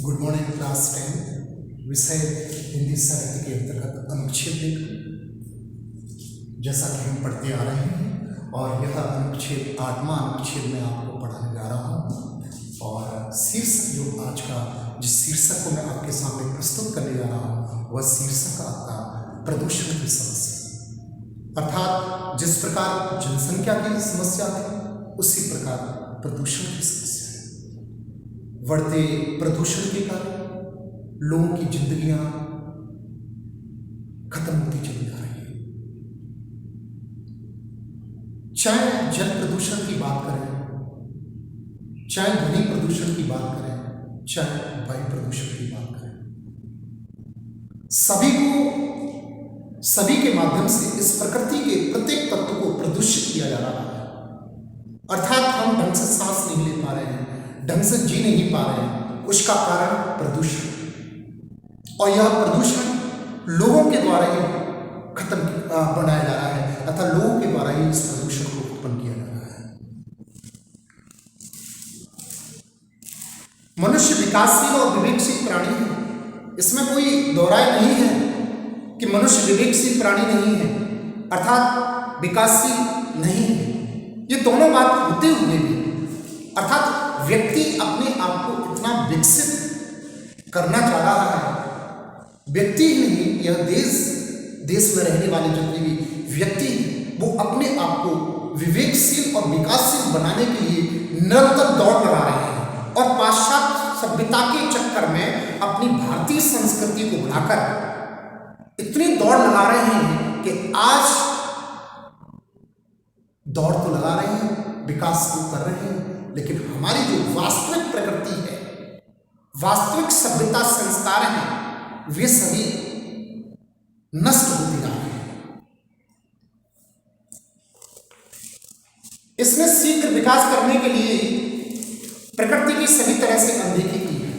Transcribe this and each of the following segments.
Good morning class 10 विषय हिंदी साहित्य के अंतर्गत अनुच्छेद जैसा कि हम पढ़ते आ रहे हैं और यह अनुच्छेद 8वां अनुच्छेद में आपको पढ़ाने जा रहा हूँ। और शीर्षक जो आज का जिस शीर्षक को मैं आपके सामने प्रस्तुत करने जा रहा हूँ वह शीर्षक आपका प्रदूषण की समस्या, अर्थात जिस प्रकार जनसंख्या की समस्या थी उसी प्रकार प्रदूषण की समस्या। बढ़ते प्रदूषण के कारण लोगों की जिंदगियां खत्म होती चली जा रही हैं। चाहे जल प्रदूषण की बात करें, चाहे ध्वनि प्रदूषण की बात करें, चाहे वायु प्रदूषण की बात करें, सभी के माध्यम से इस प्रकृति के प्रत्येक तत्व को प्रदूषित किया जा रहा है। अर्थात हम ढंग से सांस नहीं ले पा रहे हैं, ढंग से जी नहीं पा रहे हैं, उसका कारण प्रदूषण। और यह प्रदूषण लोगों के द्वारा ही बनाया जा रहा है, अर्थात लोगों के द्वारा ही इस प्रदूषण को उत्पन्न किया जा रहा है। मनुष्य विकासशील और विवेकशील प्राणी है, इसमें कोई दोहराय नहीं है कि मनुष्य विवेकशील प्राणी नहीं है अर्थात विकासशील नहीं है। ये दोनों बात होते हुए भी अर्थात व्यक्ति अपने आप को इतना विकसित करना चाह रहा है, व्यक्ति ही नहीं यह देश में रहने वाले जितने भी व्यक्ति वो अपने आप को विवेकशील और विकासशील बनाने के लिए निरंतर दौड़ लगा रहे हैं और पाश्चात्य सभ्यता के चक्कर में अपनी भारतीय संस्कृति को भुलाकर इतनी दौड़ लगा रहे हैं कि आज दौड़ तो लगा रहे हैं, विकास तो कर रहे हैं, लेकिन हमारी जो वास्तविक प्रकृति है, वास्तविक सभ्यता संस्कार हैं, वे सभी नष्ट होते जा रहे हैं। इसने शीघ्र विकास करने के लिए प्रकृति की सभी तरह से अनदेखी की है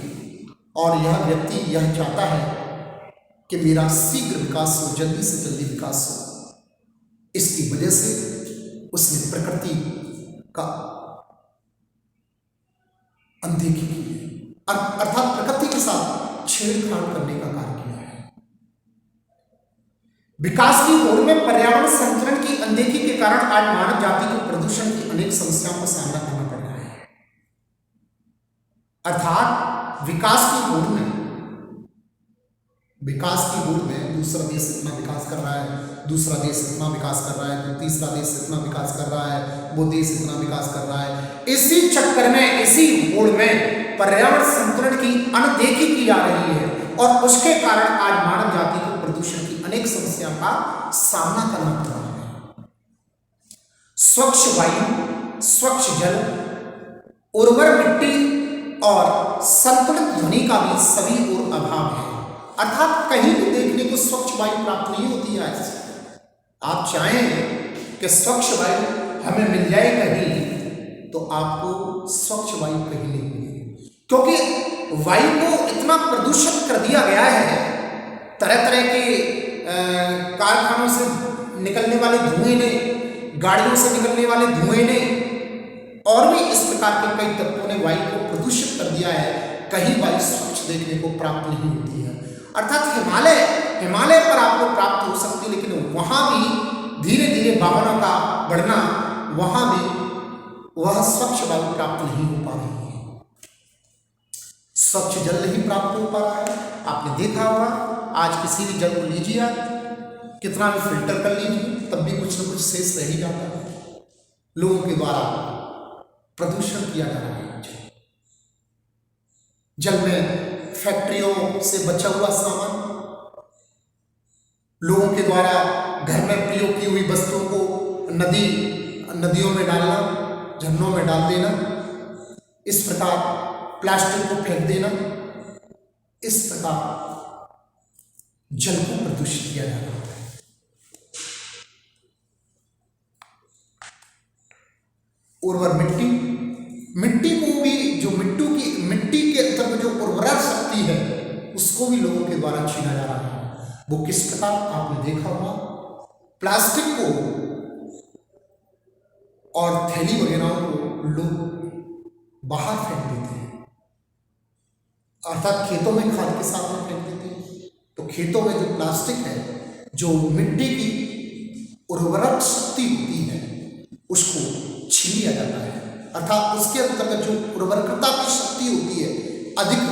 और यह व्यक्ति यह चाहता है कि मेरा शीघ्र विकास हो, जल्दी से जल्दी विकास हो। इसकी वजह से उसने प्रकृति का अनदेखी की है, अर्थात प्रकृति के साथ छेड़छाड़ करने का कार्य किया है। विकास की होड़ में पर्यावरण संतुलन की अनदेखी के कारण आज मानव जाति को प्रदूषण की अनेक समस्याओं का सामना करना पड़ रहा है। अर्थात विकास की होड़ में दूसरा देश इतना विकास कर रहा है, दूसरा देश इतना विकास कर रहा है, तो तीसरा देश इतना विकास कर रहा है, वो देश इतना विकास कर रहा है। इसी चक्कर में, इसी होड़ में पर्यावरण संतुलन की अनदेखी की जा रही है और उसके कारण आज मानव जाति को प्रदूषण की अनेक समस्याओं का सामना करना पड़ रहा है। स्वच्छ वायु, स्वच्छ जल, उर्वर मिट्टी और संतुलित ध्वनि का भी सभी ओर अभाव है। अर्थात कहीं भी देखने को स्वच्छ वायु प्राप्त नहीं होती है। आज आप चाहें कि स्वच्छ वायु हमें मिल जाए कहीं, तो आपको स्वच्छ वायु कहीं नहीं मिलेगी, क्योंकि वायु को इतना प्रदूषित कर दिया गया है। तरह तरह के कारखानों से निकलने वाले धुएं ने, गाड़ियों से निकलने वाले धुएं ने और भी इस प्रकार के कई तत्वों ने वायु को प्रदूषित कर दिया है। कहीं वायु स्वच्छ देखने को प्राप्त नहीं होती है। अर्थात हिमालय पर आपको प्राप्त हो सकती है, लेकिन वहां भी धीरे धीरे वाहनों का बढ़ना, वहां भी वह स्वच्छ वायु प्राप्त नहीं हो पा रही है, स्वच्छ जल नहीं प्राप्त हो पा रहा है। आपने देखा होगा आज किसी भी जल को लीजिए, कितना भी फिल्टर कर लीजिए, तब भी कुछ न कुछ शेष रह ही जाता है। लोगों के द्वारा प्रदूषण किया जा रहा है। जल में फैक्ट्रियों से बचा हुआ सामान, लोगों के द्वारा घर में प्रयोग की हुई वस्तुओं को नदियों में डालना, झरनों में डाल देना, इस प्रकार प्लास्टिक को फेंक देना, इस प्रकार जल को प्रदूषित किया जा रहा है। उर्वर मिट्टी को भी, जो मिट्टी के अंदर जो उर्वरा शक्ति है उसको भी लोगों के द्वारा छीना जा रहा है। वो किस प्रकार आपने देखा होगा, प्लास्टिक को और थैली वगैरह को लोग बाहर फेंक देते हैं। अर्थात खेतों में खाद के साथ में फेंक देते हैं। तो खेतों में जो प्लास्टिक है, जो मिट्टी की उर्वरक शक्ति होती है, उसको छीन लिया जाता है। अर्थात उसके अंतर्गत जो उर्वरकता की शक्ति होती है, अधिक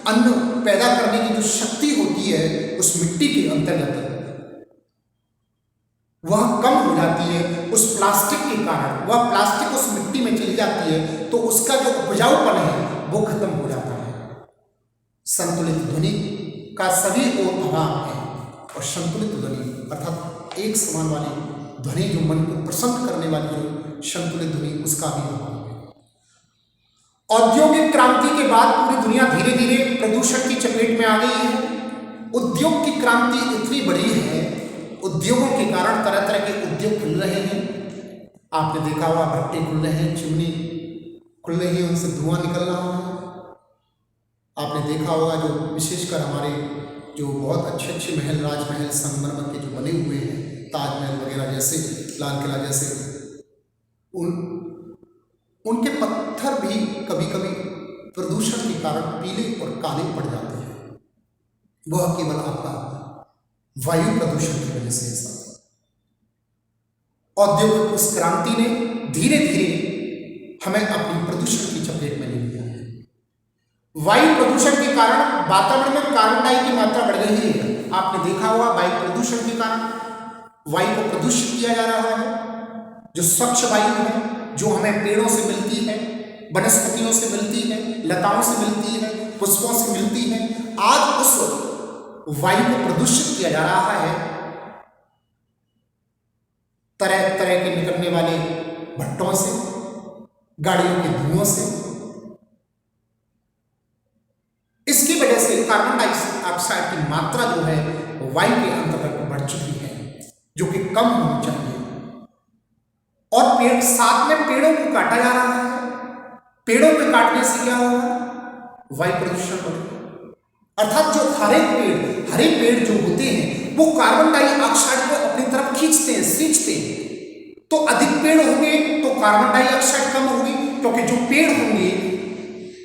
अन्न पैदा करने की जो शक्ति होती है उस मिट्टी के अंतर्गत, वह कम हो जाती है। उस प्लास्टिक के कारण वह प्लास्टिक उस मिट्टी में चली जाती है, तो उसका जो उपजाऊपन है वो खत्म हो जाता है। संतुलित ध्वनि का सभी ओर अभाव है, और संतुलित ध्वनि अर्थात एक समान वाली ध्वनि, जो मन को प्रसन्न करने वाली जो संतुलित ध्वनि, उसका भी अभाव है। औद्योगिक क्रांति के बाद पूरी दुनिया धीरे धीरे प्रदूषण की चपेट में आ गई है। उद्योग की क्रांति इतनी बड़ी है, उद्योगों के कारण तरह तरह के उद्योग खुल रहे हैं। आपने देखा होगा भट्टे खुल रहे हैं, चिमनी खुल रही है, उनसे धुआं निकल रहा है। आपने देखा होगा जो विशेषकर हमारे जो बहुत अच्छे अच्छे महल, राजमहल संगमरमर के जो बने हुए हैं, ताजमहल वगैरह जैसे, लाल किला जैसे, उनके पत्थर भी कभी कभी प्रदूषण के कारण पीले और काले पड़ जाते हैं। वह केवल आपका वायु प्रदूषण की वजह से ऐसा। औद्योगिक उस क्रांति ने धीरे धीरे हमें अपनी प्रदूषण की चपेट में ले लिया है। वायु प्रदूषण के कारण वातावरण में कार्बन डाइऑक्साइड की मात्रा बढ़ गई है। आपने देखा होगा वायु प्रदूषण के कारण वायु को प्रदूषित किया जा रहा है। जो स्वच्छ वायु है, जो हमें पेड़ों से मिलती है, वनस्पतियों से मिलती है, लताओं से मिलती है, पुष्पों से मिलती है, आज उस वायु को प्रदूषित किया जा रहा है तरह तरह के निकलने वाले भट्टों से, गाड़ियों के धुओं से। इसकी वजह से कार्बन डाइऑक्साइड की मात्रा जो है वायु के अंतर्गत बढ़ चुकी है, जो कि कम होनी चाहिए। और पेड़, साथ में पेड़ों को काटा जा रहा है। पेड़ों को काटने से क्या होगा? वायु प्रदूषण बढ़ेगा। अर्थात जो हरे पेड़ जो होते हैं वो कार्बन डाइऑक्साइड को अपनी तरफ खींचते हैं, सींचते हैं। तो अधिक पेड़ होंगे तो कार्बन डाइऑक्साइड कम होगी, क्योंकि जो पेड़ होंगे,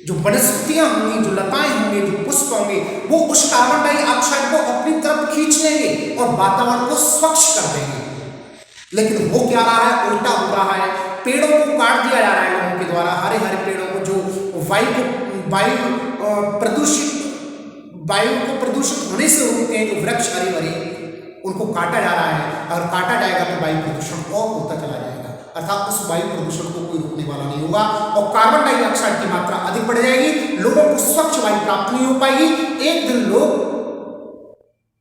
जो वनस्पतियां होंगी, जो लताएं होंगी, जो पुष्प होंगे, वो उस कार्बन डाइऑक्साइड को अपनी तरफ खींच लेंगे और वातावरण को स्वच्छ कर देंगे। लेकिन हो क्या रहा है? उल्टा हो रहा है। पेड़ों को काट दिया जा रहा है लोगों के द्वारा। हरे हरे पेड़ों को, जो वायु को प्रदूषित होने से रोकते हैं, जो वृक्ष हरे भरे, उनको काटा जा रहा है। अगर काटा जाएगा तो वायु प्रदूषण और होता चला जाएगा। अर्थात उस वायु प्रदूषण को कोई रोकने वाला नहीं होगा और कार्बन डाइऑक्साइड की मात्रा अधिक बढ़ जाएगी। लोगों को स्वच्छ वायु प्राप्त नहीं हो पाएगी। एक दिन लोग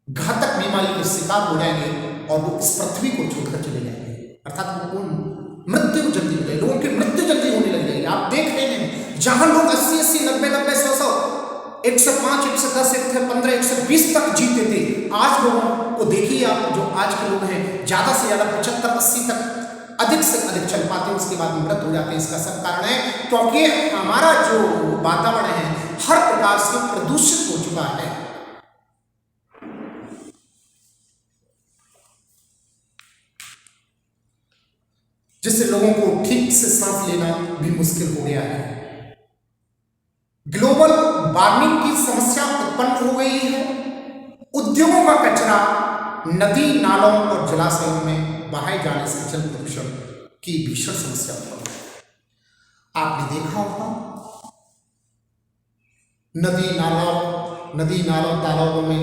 घातक बीमारी के शिकार हो जाएंगे और वो इस पृथ्वी को छोड़कर चले जाएंगे। अर्थात वो मृत्यु जल्दी हो जाएगी, लोगों की मृत्यु जल्दी होने लग जाएगी। आप देख रहे हैं जहां लोग 80-80, 90-90, 100-100, 105, 110, 115, 120 तक जीते थे, आज लोगों को देखिए आप, जो आज के लोग हैं ज्यादा से ज्यादा 75-80 तक अधिक से अधिक चल पाते हैं, उसके बाद मृत हो जाते हैं। इसका सब कारण है क्योंकि हमारा जो वातावरण है हर प्रकार से प्रदूषित हो चुका है। जिससे लोगों को ठीक से सांस लेना भी मुश्किल हो गया है। ग्लोबल वार्मिंग की समस्या उत्पन्न हो गई है। उद्योगों का कचरा नदी, नालों और जलाशयों में बहाए जाने से जल प्रदूषण की भीषण समस्या उत्पन्न है। आपने देखा होगा नदी नालों तालाबों में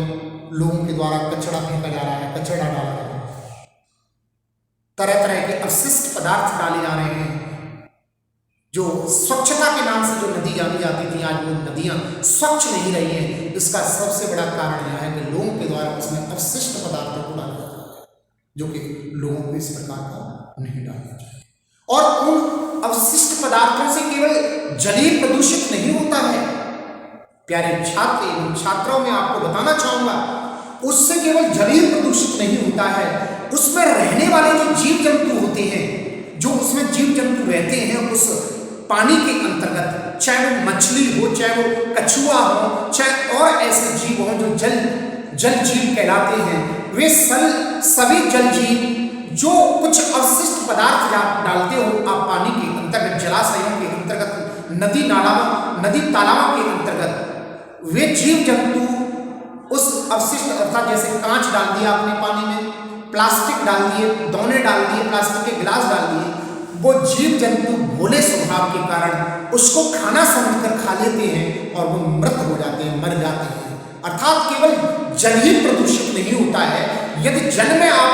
लोगों के द्वारा कचरा फेंका जा रहा है, कचरा डाला जा रहा है, तरह तरह के अपशिष्ट पदार्थ डाले जा रहे हैं। जो स्वच्छता के नाम से जो नदी जानी जाती थी, आज वो नदियां स्वच्छ नहीं रही हैं। इसका सबसे बड़ा कारण यह है कि लोगों के द्वारा उसमें अपशिष्ट पदार्थों को डाला जाता है, जो कि लोगों को इस प्रकार का नहीं डालना चाहिए। और उन अपशिष्ट पदार्थों से केवल जलीय प्रदूषित नहीं होता है, प्यारे छात्र एवं छात्राओं में आपको बताना चाहूंगा, उससे केवल जलीय प्रदूषित नहीं होता है, उसमें रहने वाले जो जीव जंतु होते हैं, जो उसमें जीव जंतु रहते हैं उस पानी के अंतर्गत, चाहे वो मछली हो, चाहे वो कछुआ हो, चाहे और ऐसे जीव हो जो जल जीव कहलाते हैं, वे सभी जल जीव जो कुछ अवशिष्ट पदार्थ डालते हो आप पानी के अंतर्गत, जलाशयों के अंतर्गत, नदी तालाबों के अंतर्गत, वे जीव जंतु उस अवशिष्ट अर्थात जैसे कांच डाल दिया आपने पानी में, प्लास्टिक डाल दिए, दौने डाल दिए, प्लास्टिक के गिलास डाल दिए, वो जीव जंतु भोले स्वभाव के कारण उसको खाना समझकर खा लेते हैं और वो मृत हो जाते हैं, मर जाते हैं। अर्थात केवल जल ही प्रदूषित नहीं होता है, यदि जल में आप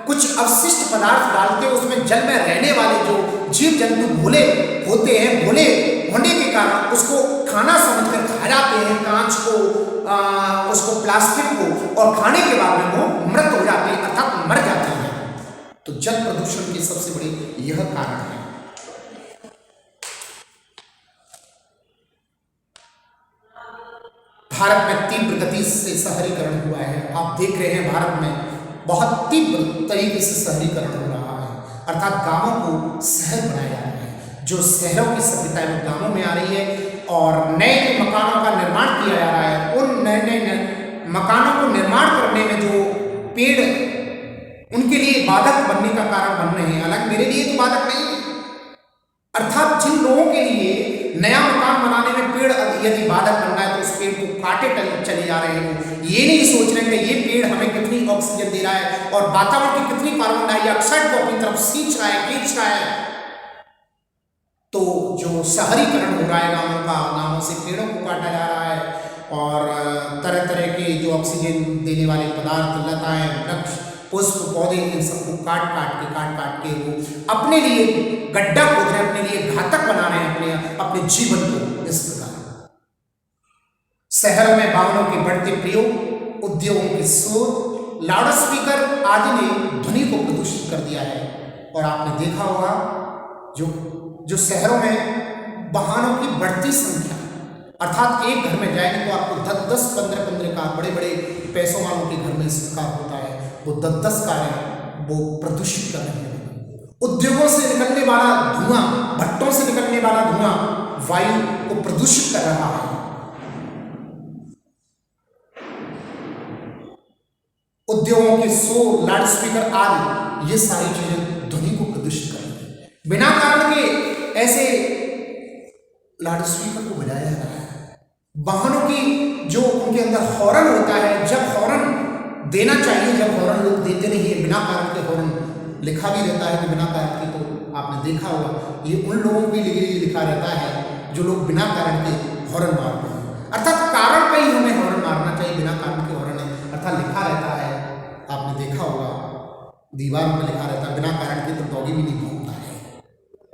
कुछ अवशिष्ट पदार्थ डालते हो, उसमें जल में रहने वाले जो जीव जंतु भोले होते हैं, भोले होने के कारण उसको खाना समझकर खा जाते हैं, कांच को, उसको, प्लास्टिक को, और खाने के बाद में वो मृत हो जाते हैं अर्थात मर जाते हैं। तो जल प्रदूषण के सबसे बड़े यह कारण है। भारत में तीव्र गति से शहरीकरण हुआ है। आप देख रहे हैं भारत में बहुत तीव्र तरीके से शहरीकरण हो रहा है, अर्थात गांवों को शहर बनाया जा रहा है। जो शहरों की सभ्यता है वो गांवों में आ रही है और नए नए मकानों का निर्माण किया जा रहा है। उन नए नए मकानों को निर्माण करने में जो पेड़ उनके लिए बाधक बनने का कारण बन रहे हैं, हालांकि मेरे लिए तो बाधक नहीं है। अर्थात जिन लोगों के लिए नया मकान बनाने में पेड़ यदि बाधक बन रहा है तो उस पेड़ को काटे चले जा रहे हैं। ये नहीं सोच रहे कि ये पेड़ हमें कितनी ऑक्सीजन दे रहा है और वातावरण की कितनी कार्बन डाइऑक्साइड को अपनी तरफ खींच रहा है। तो जो शहरीकरण हो रहा है गांवों का, नामों से पेड़ों को काटा जा रहा है और तरह तरह के जो ऑक्सीजन देने वाले पदार्थ, लताएं, वृक्ष, पुष्प, पौधे, इन सबको काट के वो अपने लिए गड्ढा खोद रहे हैं, अपने लिए घातक बना रहे हैं अपने जीवन को। इस प्रकार शहरों में वाहनों के बढ़ते प्रयोग, उद्योगों के शोर, लाउड स्पीकर आदि ने ध्वनि को प्रदूषित कर दिया है। और आपने देखा होगा जो शहरों में वाहनों की बढ़ती संख्या, अर्थात एक घर में जाएंगे तो आपको 10-10, 15-15 कार, बड़े बड़े पैसों वालों के घर में इस प्रकार होता है, वो 10-10 कारें वो प्रदूषित कर रही हैं। उद्योगों से निकलने वाला धुआं, भट्टों से निकलने वाला धुआं वायु को प्रदूषित कर रहा है। उद्योगों के शोर, लाउड स्पीकर आदि, ये सारी चीजें ध्वनि को प्रदूषित कर रही है। बिना कारण के ऐसे लाउड स्पीकर को बजाया जा रहा है। वाहनों की जो उनके अंदर हॉर्न होता है, जब हॉर्न देना चाहिए, जब हॉर्न लोग देते नहीं है, बिना कारण के हॉर्न लिखा भी रहता है कि बिना कारण के, तो आपने देखा होगा ये उन लोगों के लिए लिखा रहता है जो लोग बिना कारण के हॉर्न मारते हैं। अर्थात कारण पे ही हमें हॉर्न मारना चाहिए, बिना कारण के हॉर्न नहीं। अर्थात लिखा रहता है, आपने देखा होगा दीवार में लिखा रहता है बिना कारण के तो डॉगी भी नहीं भौंकता है,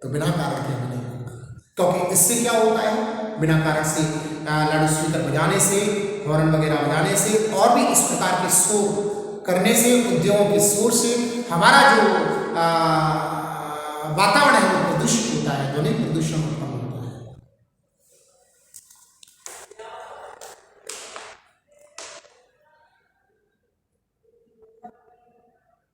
तो बिना कारण के भी नहीं भौंकता। क्योंकि इससे क्या होता है, बिना कारण से लाउड स्पीकर बजाने से, हॉर्न वगैरह बजाने से और भी इस प्रकार के शोर करने से, उद्योगों के शोर से हमारा जो वातावरण है वो प्रदूषित होता है, ध्वनि प्रदूषण उत्पन्न होता है।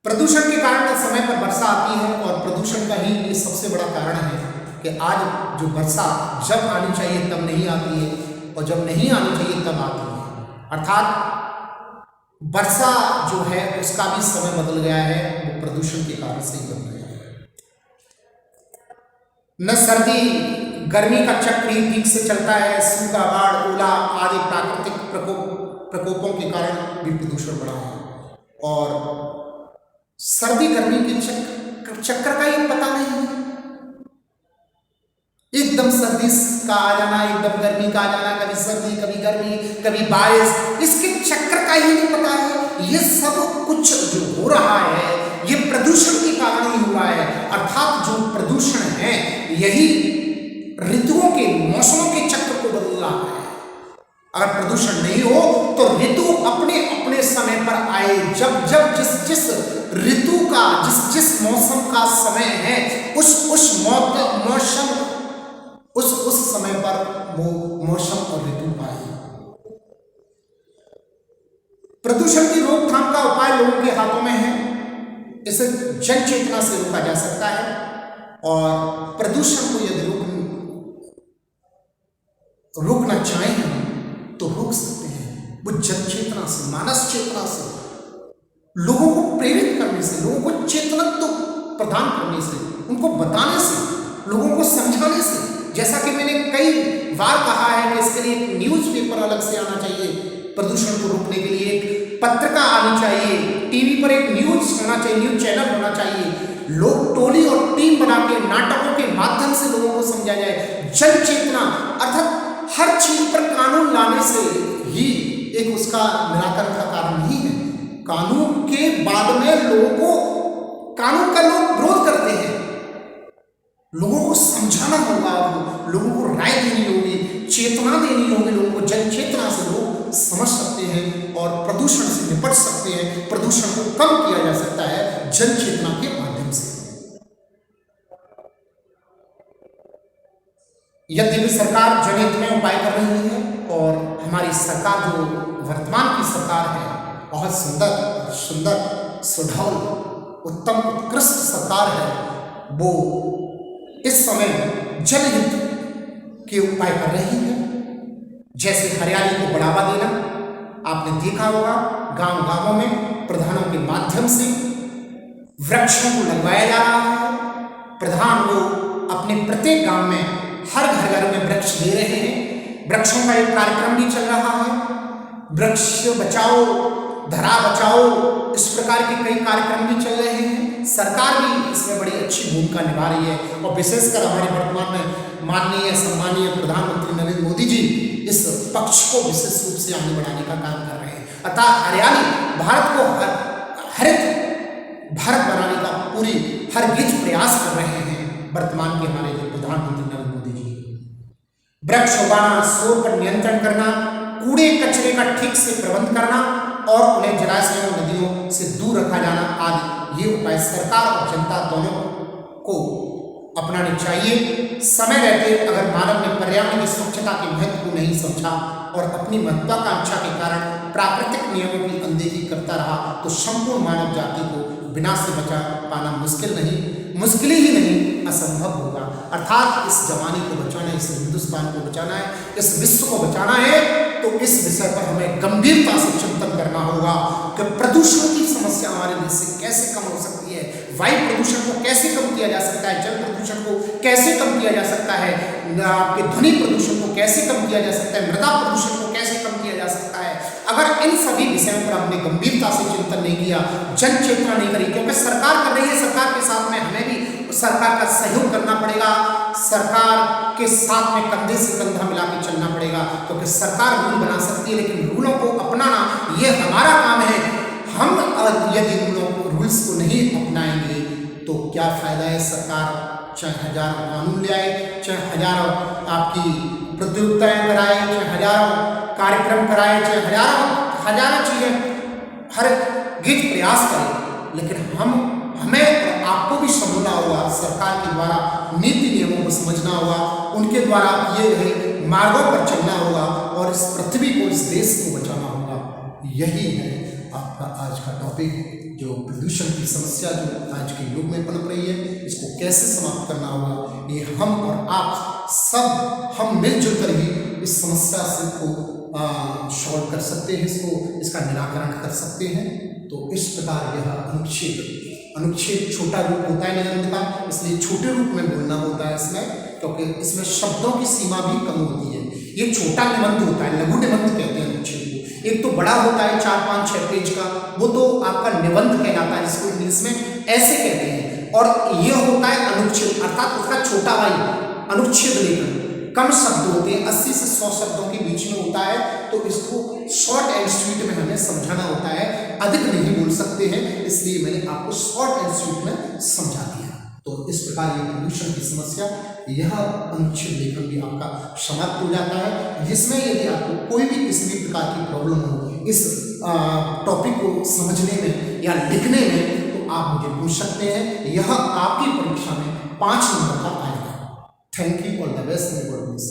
प्रदूषण के कारण समय पर वर्षा आती है और प्रदूषण का ही ये सबसे बड़ा कारण है कि आज जो वर्षा जब आनी चाहिए तब नहीं आती है और जब नहीं आनी चाहिए तब आती है। अर्थात वर्षा जो है उसका भी समय बदल गया है, वो प्रदूषण के कारण से ही बदल गया है। न सर्दी गर्मी का चक्र ही ठीक से चलता है, सूखा, बाढ़, ओला आदि प्राकृतिक प्रकोपों के कारण भी प्रदूषण बढ़ा है। और सर्दी गर्मी के चक्कर का ही पता नहीं है, एकदम सर्दी का आ जाना, एकदम गर्मी का आ जाना, कभी सर्दी कभी गर्मी कभी बारिश, इसके चक्कर का ही नहीं पता है। ये सब कुछ जो हो रहा है ये प्रदूषण के कारण ही हुआ है। अर्थात जो प्रदूषण है यही ऋतुओं के, मौसमों के चक्र को बदल रहा है। अगर प्रदूषण नहीं हो तो ऋतु अपने अपने समय पर आए, जब जब जिस ऋतु का जिस मौसम का समय है उस समय पर वो मौसम और ऋतु आए। प्रदूषण की रोकथाम का उपाय लोगों के हाथों में है, इसे जन चेतना से रोका जा सकता है। और प्रदूषण को यदि रोकना चाहें हम तो रोक सकते हैं, वो जन चेतना से, मानस चेतना से, लोगों को प्रेरित करने से, लोगों को चेतनत्व प्रदान करने से, उनको बताने से, लोगों को समझाने से। जैसा कि मैंने कई बार कहा है कि इसके लिए एक न्यूज़पेपर अलग से आना चाहिए, प्रदूषण को रोकने के लिए एक पत्रिका आनी चाहिए, टीवी पर एक न्यूज़ होना चाहिए, न्यूज़ चैनल होना चाहिए। लोग टोली और टीम बना के नाटकों के माध्यम से लोगों को समझाया जाए। जन चेतना अर्थात हर चीज पर कानून लाने से ही एक उसका निराकरण का कारण नहीं है। कानून के बाद में लोगों को कानून का लोग विरोध करते हैं, लोगों को समझाना होगा, लोगों को राय देनी होगी, चेतना देनी होगी, लोगों को जन चेतना से लोग समझ सकते हैं और प्रदूषण से निपट सकते हैं। प्रदूषण को कम किया जा सकता है जन चेतना के माध्यम से। यद्यपि सरकार जनहित में उपाय कर रही है और हमारी सरकार जो वर्तमान की सरकार है बहुत सुंदर सुढौल उत्तम उत्कृष्ट सरकार है, वो इस समय जनहित के उपाय कर रही है। जैसे हरियाली को बढ़ावा देना, आपने देखा होगा गांव-गांवों में प्रधानों के माध्यम से वृक्षों को लगवाया जा रहा है। प्रधान वो अपने प्रत्येक गांव में हर घर में वृक्ष दे रहे हैं। वृक्षों का एक कार्यक्रम भी चल रहा है, वृक्ष बचाओ धरा बचाओ, इस प्रकार के कई कार्यक्रम भी चल रहे हैं। सरकार भी इसमें बड़ी अच्छी भूमिका निभा रही है और विशेषकर हमारे वर्तमान में माननीय सम्मानीय प्रधानमंत्री नरेंद्र मोदी जी इस पक्ष को विशेष रूप से आगे बढ़ाने का काम कर रहे हैं। अतः हरियाली भारत को हरित भारत बनाने का पूरी हर गिज प्रयास कर रहे हैं वर्तमान के हमारे जो प्रधानमंत्री नरेंद्र मोदी जी। वृक्ष उगाना, शोर पर नियंत्रण करना, कूड़े कचरे का ठीक से प्रबंध करना और उन्हें जलाशयों नदियों से दूर रखा जाना आदि ये उपाय सरकार और जनता दोनों को अपनाने चाहिए। समय रहते अगर मानव ने पर्यावरण की स्वच्छता के महत्व को नहीं समझा और अपनी महत्वाकांक्षा के कारण प्राकृतिक नियमों की अनदेखी करता रहा तो संपूर्ण मानव जाति को विनाश से बचा पाना मुश्किल ही नहीं असंभव होगा। अर्थात इस जमाने को बचाना है, इस हिंदुस्तान को बचाना है, इस विश्व को बचाना है तो इस विषय पर हमें गंभीरता से चिंतन करना होगा कि प्रदूषण की समस्या हमारे देश से कैसे कम हो सकती है, वायु प्रदूषण को कैसे कम किया जा सकता है, जल प्रदूषण को कैसे कम किया जा सकता है, आपके ध्वनि प्रदूषण को कैसे कम किया जा सकता है, मृदा प्रदूषण को कैसे कम किया जा सकता है। अगर इन सभी विषयों पर हमने गंभीरता से चिंतन नहीं किया, जन चेतना नहीं करी, क्योंकि सरकार कर रही है, सरकार के साथ में हमें भी सरकार का सहयोग करना पड़ेगा, सरकार के साथ में कंधे से कंधा मिला के चलना पड़ेगा, क्योंकि सरकार रूल बना सकती है लेकिन रूलों को अपनाना ये हमारा काम है। हम यदि रूल्स को नहीं अपनाएंगे तो क्या फायदा है। सरकार चाहे हजारों कानून ले आए, चाहे हजारों आपकी प्रतियोगिताएं कराए, चाहे हजारों कार्यक्रम कराए, चाहे हजारों चीजें हर गिज प्रयास करें, लेकिन हमें और आपको भी समझना होगा, सरकार के द्वारा नीति नियमों को समझना होगा, उनके द्वारा ये मार्गों पर चलना होगा और इस पृथ्वी को, इस देश को बचाना होगा। यही है आपका आज का टॉपिक, जो प्रदूषण की समस्या जो आज के युग में पनप रही है, इसको कैसे समाप्त करना होगा, ये हम और आप सब हम मिलजुल कर ही इस समस्या से को सॉल्व कर सकते हैं, इसका निराकरण कर सकते हैं। तो इस प्रकार यह अनुच्छेद छोटा रूप होता है निबंध का, इसलिए छोटे रूप में बोलना होता है इसमें, क्योंकि इसमें शब्दों की सीमा भी कम होती है। ये छोटा निबंध होता है, लघु निबंध कहते हैं अनुच्छेद को। एक तो बड़ा होता है 4, 5, 6 पेज का, वो तो आपका निबंध कहलाता है, जिसको इंग्लिश में ऐसे कहते हैं। और ये होता है अनुच्छेद, अर्थात उसका छोटा भाई अनुच्छेद लेखन। कम शब्द होते हैं, 80 से 100 शब्दों के बीच में होता है, तो इसको शॉर्ट एंड स्वीट में हमें समझाना होता है, अधिक नहीं बोल सकते हैं, इसलिए मैंने आपको शॉर्ट एंड स्वीट में समझा दिया। तो इस प्रकार ये प्रदूषण की समस्या, यह अनुच्छेद लेखन भी आपका समाप्त हो जाता है, जिसमें यदि आपको कोई भी किसी भी प्रकार की प्रॉब्लम हो इस टॉपिक को समझने में या लिखने में, तो आप मुझे पूछ सकते हैं। यह आपकी परीक्षा में 5 नंबर का आएगा। Thank you, all the best, and God bless.